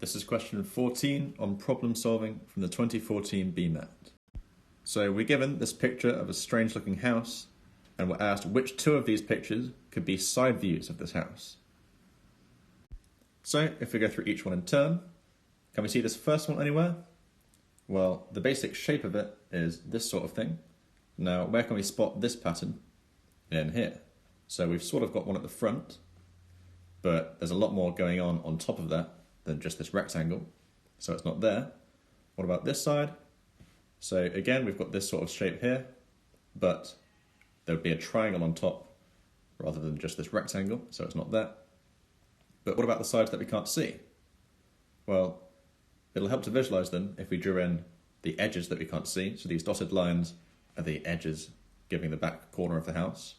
This is question 14 on problem solving from the 2014 BMAT. So we're given this picture of a strange looking house and we're asked which two of these pictures could be side views of this house. So if we go through each one in turn, can we see this first one anywhere? Well, the basic shape of it is this sort of thing. Now, where can we spot this pattern? In here. So we've sort of got one at the front, but there's a lot more going on top of that than just this rectangle, so it's not there. What about this side? So again, we've got this sort of shape here, but there would be a triangle on top rather than just this rectangle, so it's not there. But what about the sides that we can't see? Well, it'll help to visualize them if we drew in the edges that we can't see. So these dotted lines are the edges giving the back corner of the house.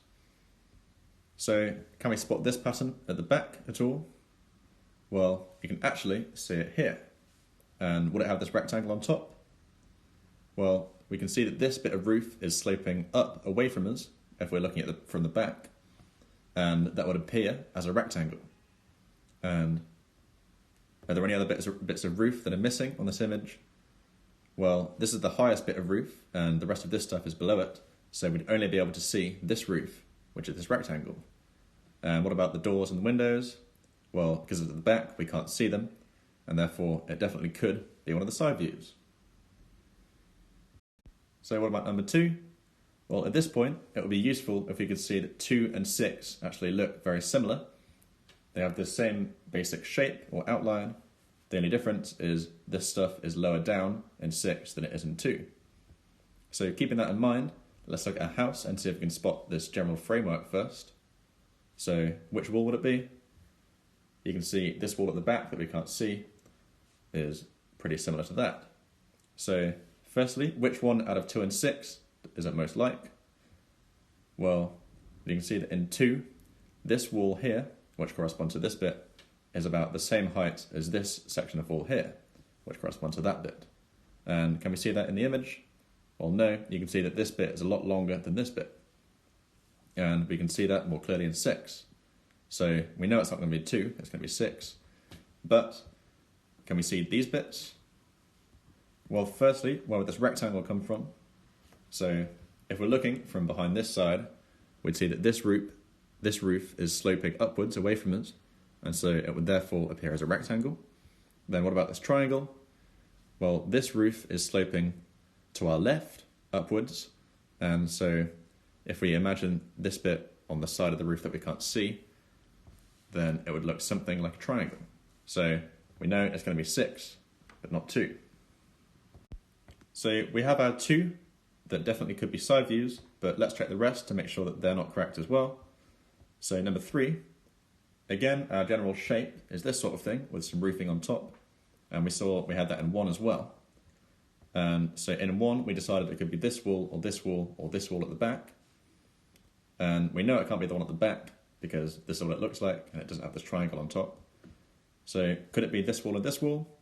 So can we spot this pattern at the back at all? Well, you can actually see it here. And would it have this rectangle on top? Well, we can see that this bit of roof is sloping up away from us if we're looking at it from the back, and that would appear as a rectangle. And are there any other bits of roof that are missing on this image? Well, this is the highest bit of roof, and the rest of this stuff is below it, so we'd only be able to see this roof, which is this rectangle. And what about the doors and the windows? Well, because it's at the back, we can't see them, and therefore it definitely could be one of the side views. So what about number 2? Well, at this point, it would be useful if we could see that 2 and 6 actually look very similar. They have the same basic shape or outline. The only difference is this stuff is lower down in 6 than it is in 2. So keeping that in mind, let's look at a house and see if we can spot this general framework first. So which wall would it be? You can see this wall at the back that we can't see is pretty similar to that. So firstly, which one out of 2 and 6 is it most like? Well, you can see that in 2, this wall here, which corresponds to this bit, is about the same height as this section of wall here, which corresponds to that bit. And can we see that in the image? Well, no, you can see that this bit is a lot longer than this bit. And we can see that more clearly in 6. So we know it's not going to be 2, it's going to be 6. But can we see these bits? Well, firstly, where would this rectangle come from? So if we're looking from behind this side, we'd see that this roof is sloping upwards away from us, and so it would therefore appear as a rectangle. Then what about this triangle? Well, this roof is sloping to our left, upwards, and so if we imagine this bit on the side of the roof that we can't see, then it would look something like a triangle. So we know it's going to be 6, but not 2. So we have our 2 that definitely could be side views, but let's check the rest to make sure that they're not correct as well. So number 3, again, our general shape is this sort of thing with some roofing on top, and we saw we had that in 1 as well. And so in 1, we decided it could be this wall or this wall or this wall at the back. And we know it can't be the one at the back because this is what it looks like and it doesn't have this triangle on top. So could it be this wall or this wall?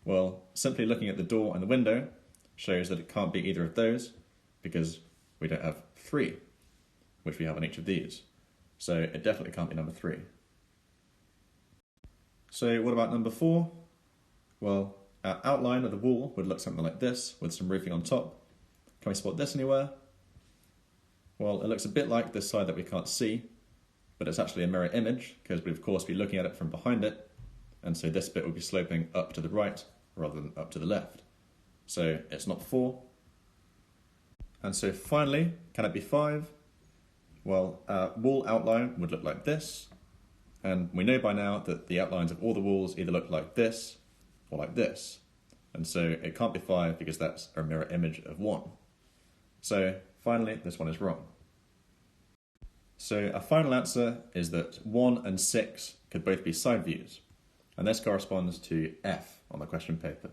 Well, simply looking at the door and the window shows that it can't be either of those because we don't have 3, which we have on each of these. So it definitely can't be number 3. So what about number 4? Well, our outline of the wall would look something like this with some roofing on top. Can we spot this anywhere? Well, it looks a bit like this side that we can't see, but it's actually a mirror image because we'd of course be looking at it from behind it, and so this bit would be sloping up to the right rather than up to the left. So it's not 4. And so finally, can it be 5? Well, our wall outline would look like this, and we know by now that the outlines of all the walls either look like this or like this. And so it can't be 5 because that's a mirror image of 1. So finally, this one is wrong. So our final answer is that 1 and 6 could both be side views, and this corresponds to F on the question paper.